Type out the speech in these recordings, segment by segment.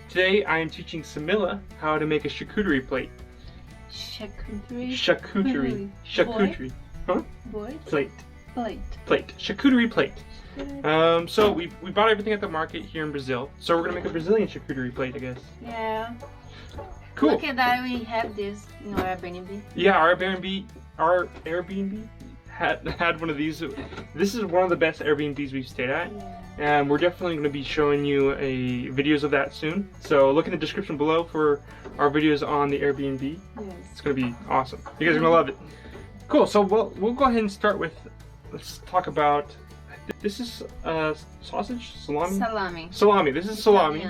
Today I am teaching Samila how to make a charcuterie plate. Charcuterie? Charcuterie. Huh? Boy? Plate. Plate. Charcuterie plate. So we bought everything at the market here in Brazil. So we're gonna make a Brazilian charcuterie plate, I guess. Yeah. Cool. Look at that, we have this in our Airbnb. Yeah, our Airbnb had one of these. This is one of the best Airbnbs we've stayed at. Yeah. And we're definitely going to be showing you videos of that soon. So look in the description below for our videos on the Airbnb. Yes. It's going to be awesome. You guys are going to love it. Cool. So we'll go ahead and start with, let's talk about, this is sausage? Salami? Salami. This is salami.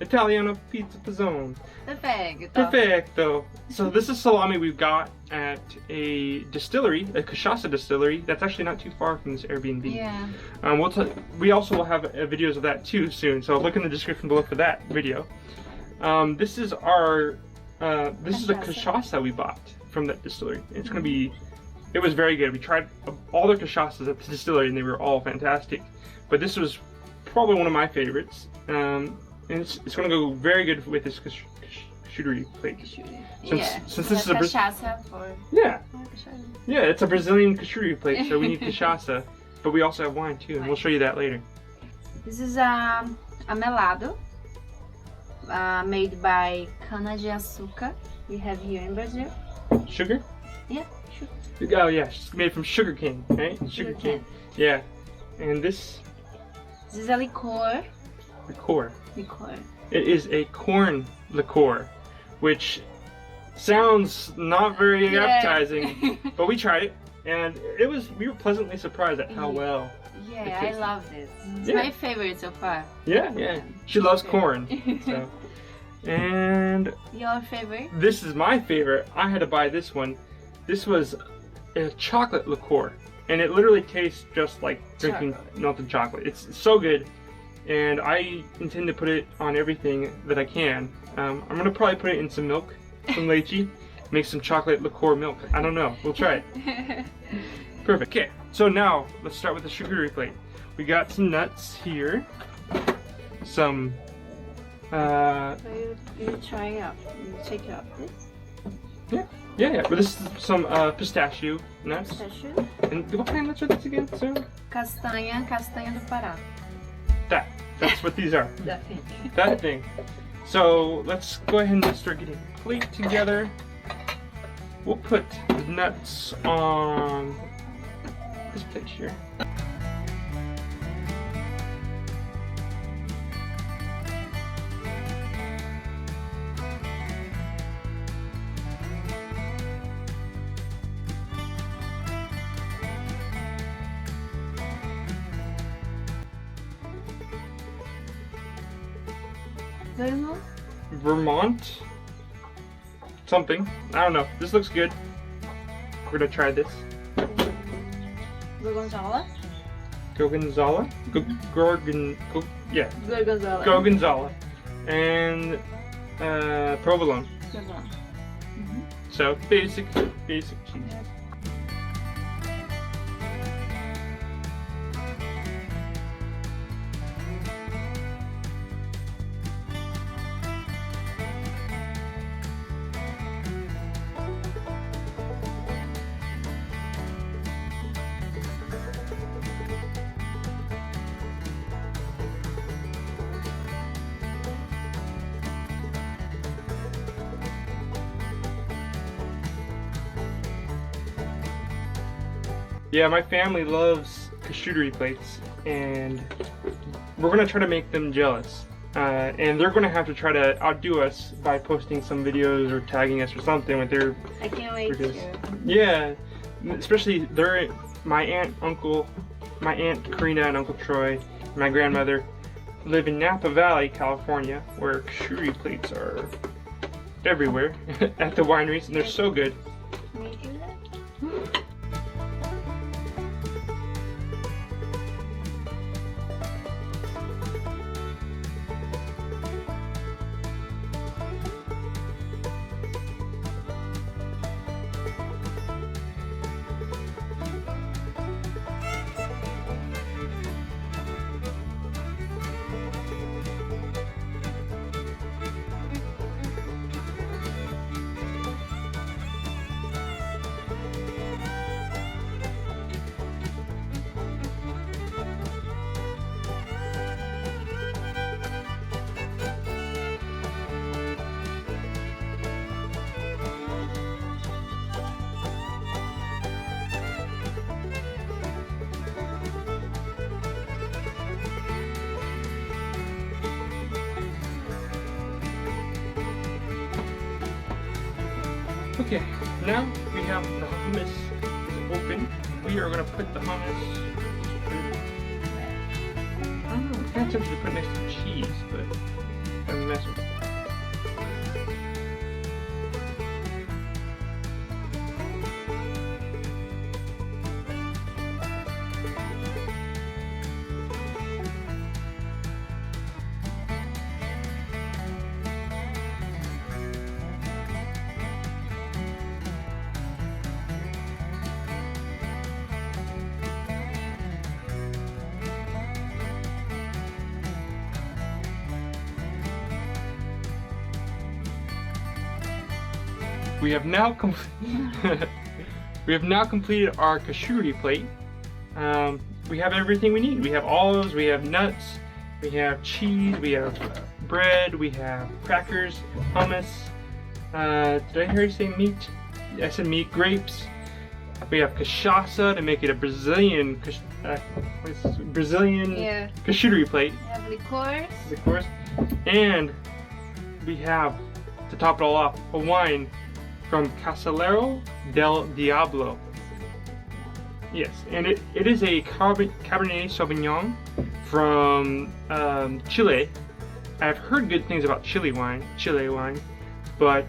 Italiano pizza pizzone. Perfecto. So this is salami we've got at a distillery, a cachaça distillery. That's actually not too far from this Airbnb. Yeah. We also will have videos of that too soon. So look in the description below for that video. This is our this is a cachaça we bought from that distillery. It's gonna be. It was very good. We tried all their cachaças at the distillery and they were all fantastic. But this was probably one of my favorites. And it's going to go very good with this charcuterie plate. Since this is a cachaça for... Yeah, it's a Brazilian charcuterie plate, so we need cachaça, but we also have wine too, and we'll show you that later. This is a melado made by cana-de-açúcar we have here in Brazil. Sugar? Yeah, sugar. Oh yeah, it's made from sugar cane, right? Sugar cane. Yeah, and this is a liqueur. Liqueur. Liqueur. It is a corn liqueur, which sounds not very appetizing, but we tried it, and we were pleasantly surprised at how well. Yeah, I love this. It's my favorite so far. Yeah. She loves corn. So. And your favorite? This is my favorite. I had to buy this one. This was a chocolate liqueur, and it literally tastes just like drinking melted chocolate. It's so good. And I intend to put it on everything that I can. I'm gonna probably put it in some milk, some leche, make some chocolate liqueur milk. I don't know, we'll try it. Perfect, okay. So now, let's start with the charcuterie plate. We got some nuts here. Some, You try it out, you take it out this? Yeah. But this is some pistachio nuts. Pistachio? And what kind of nuts are these again, sir? Castanha do Pará. That's what these are. That thing. So let's go ahead and start getting a plate together. We'll put the nuts on this plate here. Vermont? Something. I don't know. This looks good. We're gonna try this. Gorgonzola? Gorgonzola? Gorgonzola. Gorgonzola. And provolone. So basic cheese. Yeah, my family loves charcuterie plates, and we're gonna try to make them jealous. And they're gonna have to try to outdo us by posting some videos or tagging us or something with their. I can't wait to. Yeah, especially my aunt Karina and Uncle Troy, and my grandmother live in Napa Valley, California, where charcuterie plates are everywhere at the wineries, and they're so good. Can we do that? Okay, now we have the hummus is open. We are gonna put the hummus. I don't know, I'm kind of tempted to put it next to cheese, but I'm messing with it. We have now completed our charcuterie plate. We have everything we need. We have olives, we have nuts, we have cheese, we have bread, we have crackers, hummus. Did I hear you say meat? I said meat, grapes. We have cachaça to make it a Brazilian charcuterie plate. We have liqueurs. Of course. And we have, to top it all off, a wine from Casalero del Diablo. Yes, and it is a Cabernet Sauvignon from Chile. I've heard good things about Chile wine, but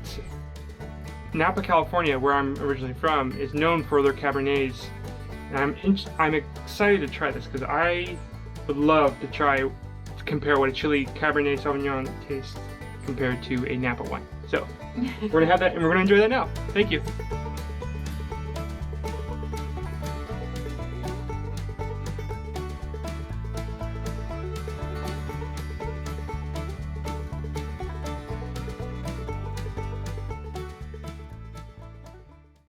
Napa, California, where I'm originally from, is known for their Cabernets. And I'm excited to try this because I would love to compare what a Chile Cabernet Sauvignon tastes compared to a Napa wine. So we're gonna have that, and we're gonna enjoy that now. Thank you.